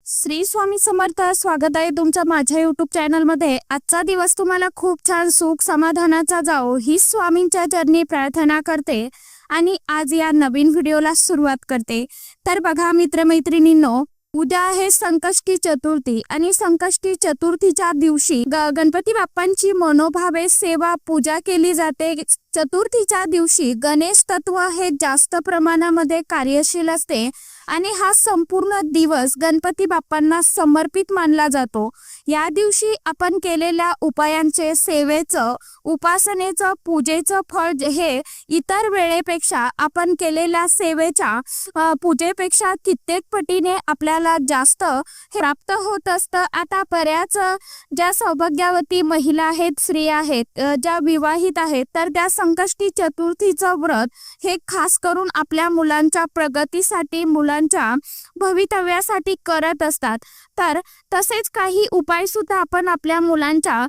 श्री स्वामी समर्थ. स्वागत आहे तुमच्या माझ्या यूट्यूब चॅनलमध्ये. आजचा दिवस तुम्हाला खूप छान सुख समाधानाचा जाओ ही स्वामींच्या चरणी प्रार्थना करते आणि आज या नवीन व्हिडिओला सुरुवात करते. तर बघा मित्रमैत्रिणींनो, उद्या आहे संकष्टी चतुर्थी आणि संकष्टी चतुर्थीच्या दिवशी गणपती बाप्पांची मनोभावे सेवा पूजा केली जाते. चतुर्थीच्या दिवशी गणेश तत्व हे जास्त प्रमाणामध्ये कार्यशील असते आणि हा संपूर्ण दिवस गणपती बाप्पांना समर्पित मानला जातो. या दिवशी आपण केलेल्या उपायांचे, सेवेचं, उपासनेचं, पूजेचं फळ हे इतर वेळेपेक्षा आपण केलेल्या सेवेच्या पूजेपेक्षा कित्येक पटीने आपल्याला जास्त प्राप्त होत असतं. आता बऱ्याच ज्या सौभाग्यवती महिला आहेत, स्त्रिया आहेत, ज्या विवाहित आहेत, तर त्या संकष्टी चतुर्थीचं व्रत हे खास करून आपल्या मुलांच्या प्रगतीसाठी, मुलांच्या भवितव्यासाठी करत असतात. तर तसेच काही उपाय सुद्धा आपण आपल्या मुलांच्या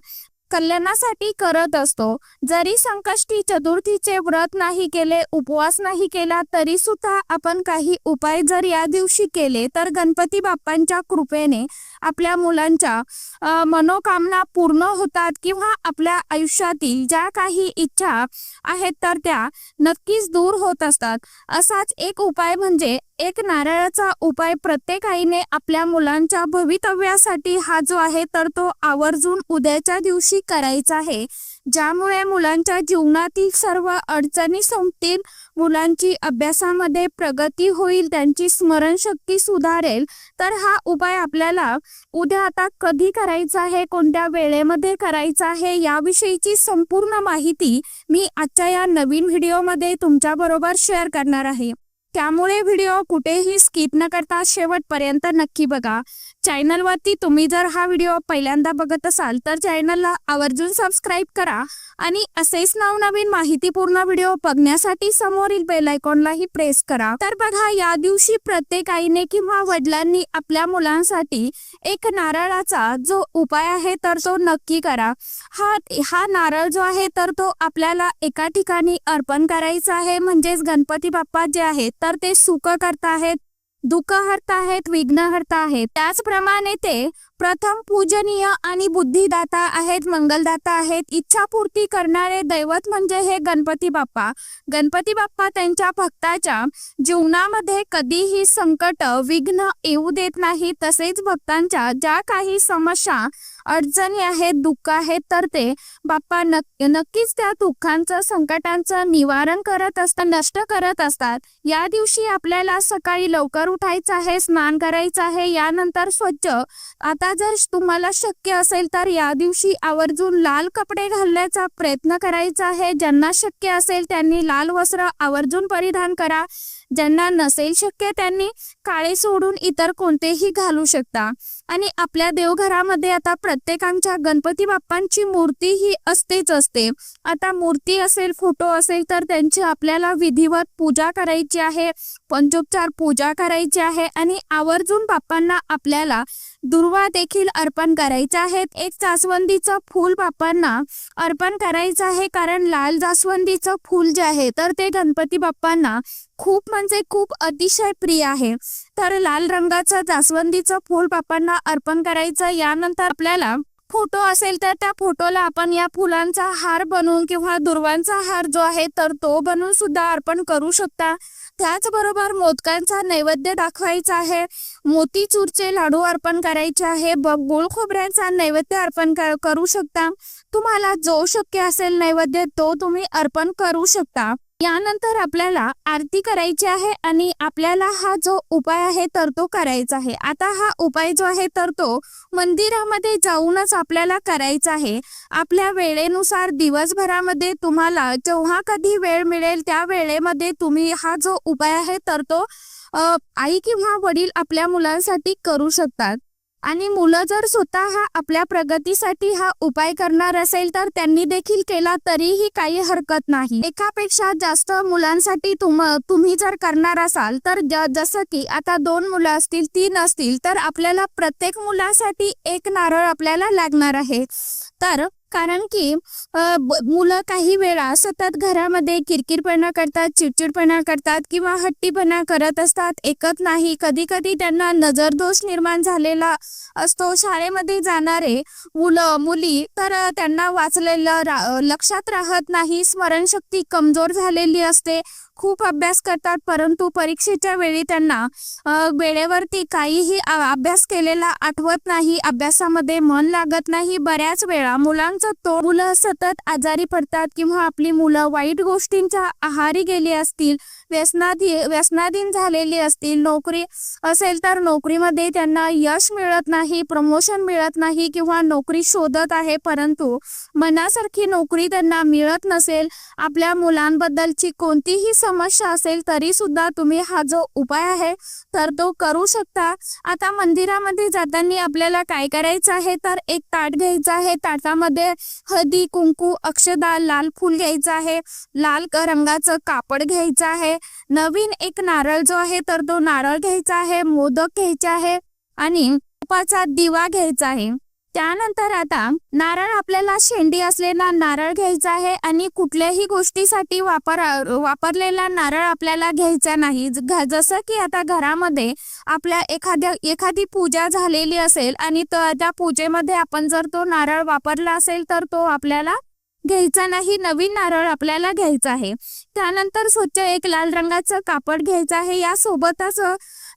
कल्याणासाठी करत असतो. जरी संकष्टी चतुर्थीचे व्रत नाही केले, उपवास नाही केला, तरी सुद्धा आपण काही उपाय जर या दिवशी केले तर गणपती बाप्पांच्या कृपेने आपल्या मुलांच्या मनोकामना पूर्ण होतात किंवा आपल्या आयुष्यातील ज्या काही इच्छा आहेत तर त्या नक्कीच दूर होत असतात. असाच एक उपाय म्हणजे एक नारळाचा उपाय प्रत्येक आईने आपल्या मुलांच्या भवितव्यासाठी हा जो आहे तर तो आवर्जून उद्याच्या दिवशी करायचा आहे, ज्यामुळे मुलांच्या जीवनातील सर्व अडचणी संपतील, मुलांची अभ्यासामध्ये प्रगती होईल, त्यांची स्मरणशक्ती सुधारेल. तर हा उपाय आपल्याला उद्या आता कधी करायचा आहे, कोणत्या वेळेमध्ये करायचा आहे, याविषयीची संपूर्ण माहिती मी आजच्या या नवीन व्हिडिओमध्ये तुमच्या बरोबर शेअर करणार आहे. त्यामुळे व्हिडिओ कुठेही स्किप न करता शेवटपर्यंत नक्की बघा. चॅनलवरती तुम्ही जर हा व्हिडिओ पहिल्यांदा बघत असाल तर चॅनलला आवर्जून सबस्क्राईब करा आणि असेच नवनवीन माहितीपूर्ण व्हिडिओ बघण्यासाठी समोरील बेल आयकॉनलाही प्रेस करा. तर बघा, या दिवशी प्रत्येक आईने किंवा वडिलांनी आपल्या मुलांसाठी एक नारळाचा जो उपाय आहे तर तो नक्की करा. हा नारळ जो आहे तर तो आपल्याला एका ठिकाणी अर्पण करायचा आहे. म्हणजेच गणपती बाप्पा जे आहेत तर ते सुख करता आहेत, दुःख हरता आहेत, विघ्न हरता आहेत. त्याचप्रमाणे ते प्रथम पूजनीय आणि बुद्धिदाता आहेत, मंगलदाता आहेत. इच्छापूर्ती करणारे दैवत म्हणजे हे गणपती बाप्पा. गणपती बाप्पा त्यांच्या भक्ताच्या जीवनामध्ये कधीही संकट, विघ्न येऊ देत नाही. तसेच भक्तांच्या ज्या काही समस्या, अडचणी आहेत, दुःख आहेत तर ते बाप्पा नक्कीच त्या दुःखांचं, संकटांचं निवारण करत असतात, नष्ट करत असतात. या दिवशी आपल्याला सकाळी लवकर उठायचं आहे, स्नान करायचं आहे, यानंतर स्वच्छ, आता जर तुम्हाला शक्य असेल तर या दिवशी आवर्जून लाल कपडे घालण्याचा प्रयत्न करायचा आहे. ज्यांना शक्य असेल त्यांनी लाल वस्त्र आवर्जून परिधान करा. ज्यांना नसेल शक्य त्यांनी काळे सोडून इतर कोणतेही घालू शकता. आणि आपल्या देवघरामध्ये आता प्रत्येकांच्या गणपती बाप्पांची मूर्ती ही असतेच असते. आता मूर्ती असेल, फोटो असेल तर त्यांची आपल्याला विधिवत पूजा करायची आहे, पंचोपचार पूजा करायची आहे आणि आवर्जून बाप्पांना आपल्याला दुर्वा देखील अर्पण करायचा आहे. एक जास्वंदीचं फूल बाप्पांना अर्पण करायचं आहे, कारण लाल जास्वंदीचं फूल जे आहे तर ते गणपती बाप्पांना खूप म्हणजे खूप अतिशय प्रिय आहे. तर लाल रंगाचं जास्वंदीचं फूल बाप्पांना अर्पण करायचं. यानंतर आपल्याला फोटो असेल तर त्या फोटोला आपण या फुलांचा हार बनवून किंवा दुर्वांचा हार जो आहे तर तो बनवून सुद्धा अर्पण करू शकता. त्याचबरोबर मोदकांचा नैवेद्य दाखवायचा आहे, मोतीचूरचे लाडू अर्पण करायचे आहे, गुळ खोबऱ्याचा नैवेद्य अर्पण करू शकता. तुम्हाला जो शक्य असेल नैवेद्य तो तुम्ही अर्पण करू शकता. यानंतर आपल्याला आरती करायची आहे आणि आपल्याला हा जो उपाय आहे तर तो करायचा आहे. आता हा उपाय जो आहे तर तो मंदिरामध्ये जाऊनच आपल्याला करायचा आहे. आपल्या वेळेनुसार दिवसभरामध्ये तुम्हाला जेव्हा कधी वेळ मिळेल त्या वेळेमध्ये तुम्ही हा जो उपाय आहे तर तो आई किंवा वडील आपल्या मुलांसाठी करू शकतात. आणि मुलं जर स्वतः आपल्या प्रगतीसाठी हा उपाय करणार असेल तर त्यांनी देखील केला तरीही काही हरकत नाही. एकापेक्षा जास्त मुलांसाठी तुम्ही जर करणार असाल तर जसं की आता 2 मुलं असतील, 3 असतील तर आपल्याला प्रत्येक मुलासाठी एक नारळ आपल्याला लागणार आहे. तर कारण की मुलं काही वेळा सतत घरामध्ये किरकिरपणा करतात, चिडचिडपणा करतात किंवा हट्टीपणा करत असतात, ऐकत नाही. कधी कधी त्यांना नजरदोष निर्माण झालेला असतो. शाळेमध्ये जाणारे मुलं मुली तर त्यांना वाचलेलं लक्षात राहत नाही, स्मरणशक्ती कमजोर झालेली असते, खूप अभ्यास करतात परंतु परीक्षेच्या वेळी त्यांना वेळेवरती काहीही अभ्यास केलेला आठवत नाही, अभ्यासामध्ये मन लागत नाही. बऱ्याच वेळा मुलं सतत आजारी पडतात किंवा आपली मुलं वाईट गोष्टींच्या आहारी गेली असतील, व्यसनाधीन झालेली असतील, नोकरी असेल तर नोकरीमध्ये त्यांना यश मिळत नाही, प्रमोशन मिळत नाही किंवा नोकरी शोधत आहे परंतु मनासारखी नोकरी त्यांना मिळत नसेल, आपल्या मुलांबद्दलची कोणतीही समस्या असेल तरी सुद्धा तुम्ही हा जो उपाय आहे तर तो करू शकता. आता मंदिरामध्ये जाताना आपल्याला काय करायचं आहे तर एक ताट घ्यायचं आहे, ताटामध्ये हळदी कुंकू अक्षदा लाल फूल घ्यायचं आहे, लाल रंगाचं कापड घ्यायचं आहे, नवीन एक नारळ जो आहे तर तो नारळ घ्यायचा आहे, मोदक घ्यायचे आहे आणि तुपाचा दिवा घ्यायचा आहे. त्यानंतर आता नारळ आपल्याला शेंडी असलेला नारळ घ्यायचा आहे आणि कुठल्याही गोष्टीसाठी वापरलेला नारळ आपल्याला घ्यायचा नाही. जसं की आता घरामध्ये आपल्या एखादी पूजा झालेली असेल आणि त्या पूजेमध्ये आपण जर तो नारळ वापरला असेल तर तो आपल्याला घ्यायचा नाही, नवीन नारळ आपल्याला घ्यायचा आहे. त्यानंतर स्वच्छ एक लाल रंगाचं कापड घ्यायचं आहे, यासोबतच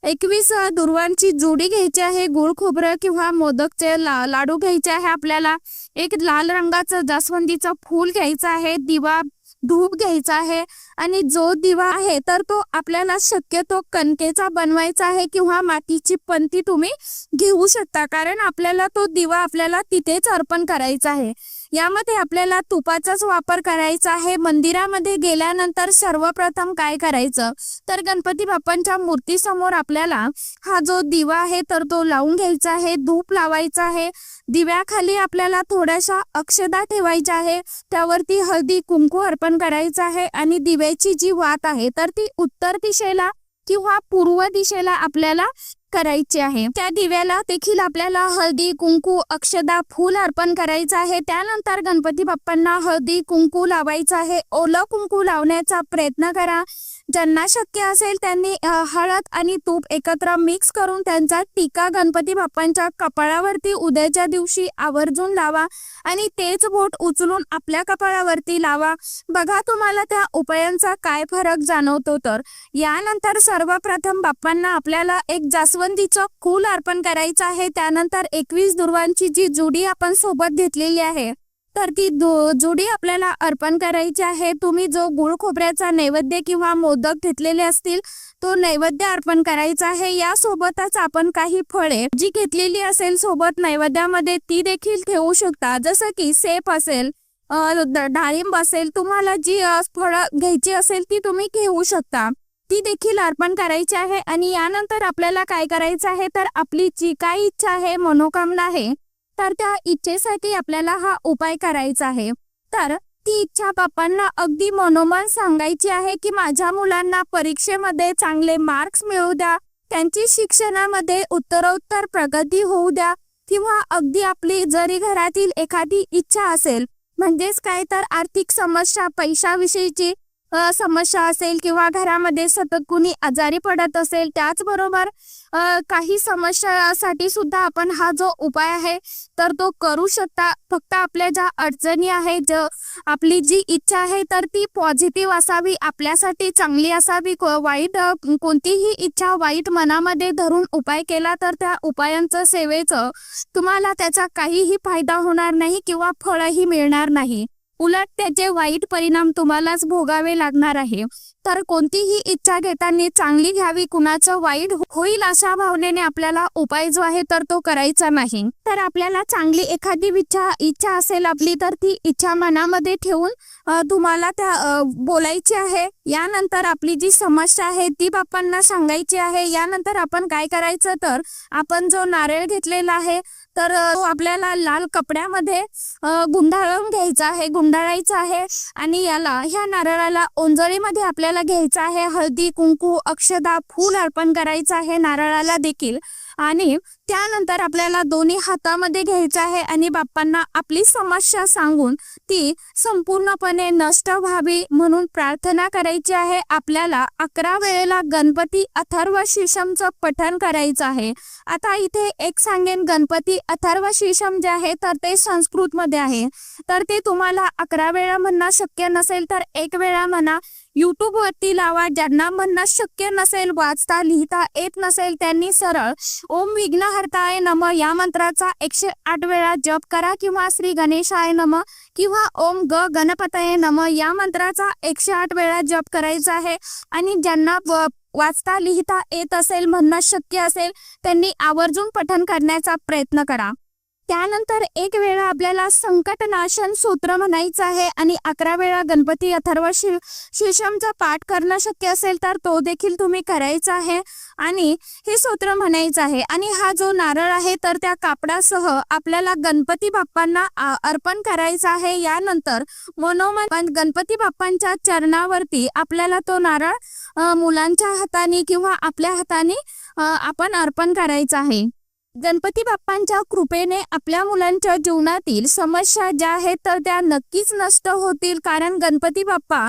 21 दुर्वांची जोडी घ्यायची आहे, गुळ खोबरं किंवा मोदकचे लाडू घ्यायचे आहे, आपल्याला एक लाल रंगाचं जास्वंदीचं फूल घ्यायचं आहे, दिवा धूप घ्यायचा आहे आणि जो दिवा आहे तर तो आपल्याला शक्यतो कणकेचा बनवायचा आहे किंवा मातीची पंती तुम्ही घेऊ शकता, कारण आपल्याला तो दिवा आपल्याला तिथेच अर्पण करायचा आहे. यामध्ये आपल्याला तुपाचाच वापर करायचा आहे. मंदिरामध्ये गेल्यानंतर सर्वप्रथम काय करायचं तर गणपती बाप्पांच्या मूर्तीसमोर आपल्याला हा जो दिवा आहे तर तो लावून घ्यायचा आहे, धूप लावायचा आहे, दिव्याखाली आपल्याला थोड्याशा अक्षदा ठेवायच्या आहे, त्यावरती हळदी कुंकू अर्पण करायचं आहे आणि दिव्याची जी वात आहे तर ती उत्तर दिशेला किंवा पूर्व दिशेला आपल्याला करायची आहे. त्या दिव्याला देखील आपल्याला हळदी कुंकू अक्षदा फूल अर्पण करायचं आहे. त्यानंतर गणपती बाप्पांना हळदी कुंकू लावायचं आहे. ओलं कुंकू लावण्याचा प्रयत्न करा. ज्यांना शक्य असेल त्यांनी हळद आणि तूप एकत्र मिक्स करून त्यांचा टीका गणपती बाप्पांच्या कपाळावरती उद्याच्या दिवशी आवर्जून लावा आणि तेच बोट उचलून आपल्या कपाळावरती लावा. बघा तुम्हाला त्या उपायांचा काय फरक जाणवतो. तर यानंतर सर्वप्रथम बाप्पांना आपल्याला एक जास्वंदीचं फूल अर्पण करायचं आहे. त्यानंतर 21 दुर्वांची जी जोडी आपण सोबत घेतलेली आहे तर ती जोडी आपल्याला अर्पण करायची आहे. तुम्ही जो गुळ खोबऱ्याचा नैवेद्य किंवा मोदक घेतलेले असतील तो नैवेद्य अर्पण करायचा आहे. यासोबतच आपण काही फळे जी घेतलेली असेल सोबत नैवेद्यामध्ये ती देखील ठेवू शकता. जसं की सेब असेल, डाळिंब असेल, तुम्हाला जी फळं घ्यायची असेल ती तुम्ही घेऊ शकता, ती देखील अर्पण करायची आहे. आणि यानंतर आपल्याला काय करायचं आहे तर आपली जी काही इच्छा आहे, मनोकामना आहे तर त्या इच्छेसाठी आपल्याला हा उपाय करायचा आहे. तर ती इच्छा बाप्पांना अगदी मनोमन सांगायची आहे की माझ्या मुलांना परीक्षेमध्ये चांगले मार्क्स मिळू द्या, त्यांची शिक्षणामध्ये उत्तरोत्तर प्रगती होऊ द्या, किंवा अगदी आपली जरी घरातील एखादी इच्छा असेल, म्हणजेच काय तर आर्थिक समस्या, पैशाविषयीची समस्या असेल किंवा घरामध्ये सतत कुणी आजारी पडत असेल, त्याचबरोबर काही समस्यासाठी सुद्धा आपण हा जो उपाय आहे तर तो करू शकता. फक्त आपल्या ज्या अडचणी आहेत, आपली जी इच्छा आहे तर ती पॉझिटिव्ह असावी, आपल्यासाठी चांगली असावी. वाईट कोणतीही इच्छा वाईट मनामध्ये धरून उपाय केला तर त्या उपायांचं सेवेचं तुम्हाला त्याचा काहीही फायदा होणार नाही किंवा फळही मिळणार नाही, उलट त्याचे वाईट परिणाम तुम्हालाच भोगावे लागणार आहे. तर कोणतीही इच्छा घेताना चांगली घ्यावी, कुणाचं वाईट होईल अशा भावनेने आपल्याला उपाय जो आहे तर तो करायचा नाही. तर आपल्याला चांगली एखादी इच्छा असेल आपली तर ती इच्छा मनामध्ये ठेवून तुम्हाला त्या बोलायची आहे. यानंतर आपली जी समस्या आहे ती बाप्पांना सांगायची आहे. यानंतर आपण काय करायचं तर आपण जो नारळ घेतलेला आहे तर तो आपल्याला लाल कपड्यामध्ये गुंडाळून घ्यायचा आहे, गुंडाळायचा आहे आणि ह्या नारळाला ओंजळीमध्ये आपल्याला आपल्याला घ्यायचं आहे हळदी कुंकू अक्षदा फूल अर्पण करायचं आहे नारळाला देखील आणि त्यानंतर आपल्याला दोन्ही हातामध्ये घ्यायचं आहे आणि बाप्पांना आपली समस्या सांगून ती संपूर्णपणे नष्ट व्हावी म्हणून प्रार्थना करायची आहे। आपल्याला 11 वेळेला गणपती अथर्व शीर्षमचं पठण करायचं आहे। आता इथे एक सांगेन, गणपती अथर्व शीर्षम जे आहे तर ते संस्कृत मध्ये आहे, तर ते तुम्हाला 11 वेळा म्हणणं शक्य नसेल तर एक वेळा म्हणा। YouTube वरती लावा। ज्यांना म्हणणं शक्य नसेल, वाचता लिहिता येत नसेल, त्यांनी सरळ ओम विघ्नहर्ताय नमः या मंत्राचा 108 वेळा जप करा किंवा श्री गणेशाय नमः किंवा ओम गणपतये नमः या मंत्राचा 108 वेळा जप करायचा आहे। आणि ज्यांना वाचता लिहिता येत असेल, म्हणणं शक्य असेल, त्यांनी आवर्जून पठण करण्याचा प्रयत्न करा। त्यानंतर एक वेळा आपल्याला संकटनाशन सूत्र म्हणायचं आहे आणि 11 वेळा गणपती अथर्व शीर्षमचा पाठ करणं शक्य असेल तर तो देखील तुम्ही करायचा आहे आणि हे सूत्र म्हणायचं आहे। आणि हा जो नारळ आहे तर त्या कापडासह आपल्याला गणपती बाप्पांना अर्पण करायचा आहे। यानंतर मनोमन गणपती बाप्पांच्या चरणावरती आपल्याला तो नारळ मुलांच्या हाताने किंवा आपल्या हाताने आपण अर्पण करायचा आहे। गणपती बाप्पांच्या कृपेने आपल्या मुलांच्या जीवनातील समस्या ज्या आहेत तर त्या नक्कीच नष्ट होतील, कारण गणपती बाप्पा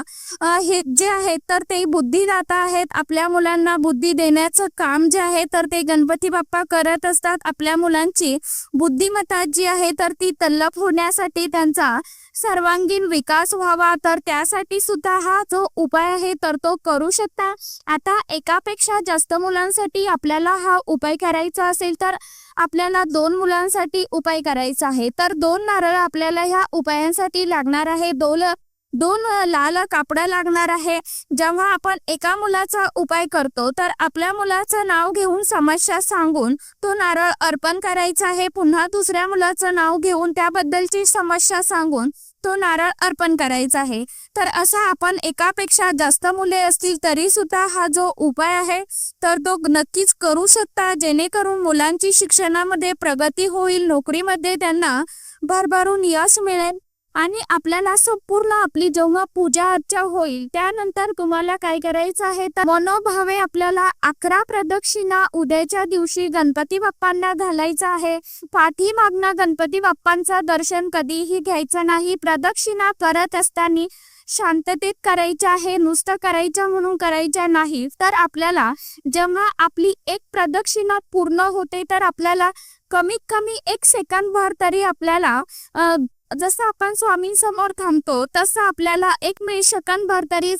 हे जे आहेत तर ते बुद्धिदाता आहेत। आपल्या मुलांना बुद्धी देण्याचं काम जे आहे तर ते गणपती बाप्पा करत असतात। आपल्या मुलांची बुद्धिमत्ता जी आहे तर ती तल्लप होण्यासाठी, त्यांचा सर्वांगीण विकास व्हावा, तर त्यासाठी सुद्धा हा जो उपाय आहे तर तो करू शकता। आता एकापेक्षा जास्त मुलांसाठी आपल्याला हा उपाय करायचा असेल तर आपल्याला 2 मुलांसाठी उपाय करायचा आहे, तर 2 नारळ आपल्याला ह्या उपायांसाठी लागणार आहे। दोन लाल कापडं लागणार आहे। जेव्हा आपण एका मुलाचा उपाय करतो तर आपल्या मुलाचं नाव घेऊन समस्या सांगून तो नारळ अर्पण करायचा आहे। पुन्हा दुसऱ्या मुलाचं नाव घेऊन त्याबद्दलची समस्या सांगून तो नारळ अर्पण करायचा आहे। तर असा आपण एकापेक्षा जास्त मुले असतील तरी सुद्धा हा जो उपाय आहे तर तो नक्कीच करू शकता, जेणेकरून मुलांची शिक्षणामध्ये प्रगती होईल, नोकरीमध्ये त्यांना भरभरून यश मिळेल आणि आपल्याला संपूर्ण आपली जेव्हा पूजा अर्चा होईल त्यानंतर तुम्हाला काय करायचं आहे तर मनोभावे आपल्याला 11 प्रदक्षिणा उद्याच्या दिवशी गणपती बाप्पांना घालायचं आहे। पाठीमागनं गणपती बाप्पांचं दर्शन कधीही घ्यायचं नाही। प्रदक्षिणा करत असताना शांततेत करायचं आहे, नुसतं करायचं म्हणून करायचं नाही। तर आपल्याला जेव्हा आपली एक प्रदक्षिणा पूर्ण होते तर आपल्याला कमीत कमी 1 सेकंदभर तरी आपल्याला जसं आपण स्वामींसमोर थांबतो तसं आपल्याला 1 सेकंदभर तरी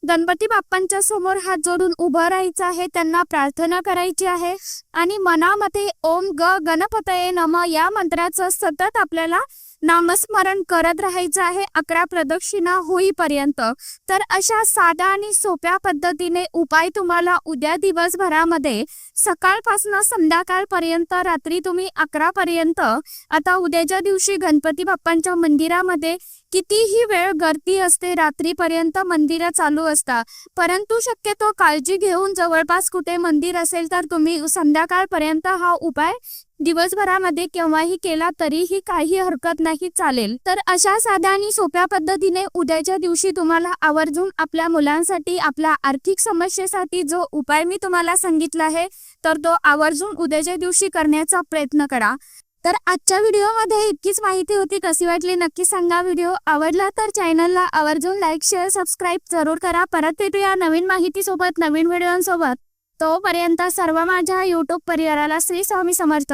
गणपती बाप्पांच्या समोर हात जोडून उभं राहायचं आहे, त्यांना प्रार्थना करायची आहे आणि मनामध्ये ओम गणपतये नमः या मंत्राचं सतत आपल्याला नामस्मरण करत राहायचं आहे 11 प्रदक्षिणा होईपर्यंत। तर अशा साध्या आणि सोप्या पद्धतीने उपाय तुम्हाला उद्या दिवसभरामध्ये सकाळपासून संध्याकाळपर्यंत, रात्री तुम्ही 11 पर्यंत, आता उद्याच्या दिवशी गणपती बाप्पांच्या मंदिरामध्ये कितीही वेळ गर्दी असते, रात्रीपर्यंत मंदिरं चालू असतात, परंतु शक्यतो काळजी घेऊन जवळपास कुठे मंदिर असेल तर तुम्ही संध्याकाळपर्यंत हा उपाय दिवसभरामध्ये केव्हाही केला तरीही काही हरकत नाही, चालेल। तर अशा साध्या आणि सोप्या पद्धतीने उद्याच्या दिवशी तुम्हाला आवर्जून आपल्या मुलांसाठी, आपल्या आर्थिक समस्येसाठी जो उपाय मी तुम्हाला सांगितला आहे तर तो आवर्जून उद्याच्या दिवशी करण्याचा प्रयत्न करा। तर आजच्या व्हिडिओमध्ये इतकीच माहिती होती, कशी वाटली नक्की सांगा। व्हिडिओ आवडला तर चॅनलला आवर्जून लाईक शेअर सबस्क्राईब जरूर करा। परत भेटूया नवीन माहितीसोबत, नवीन व्हिडिओसोबत। तोपर्यंत सर्व माझ्या YouTube परिवाराला श्री स्वामी समर्थ।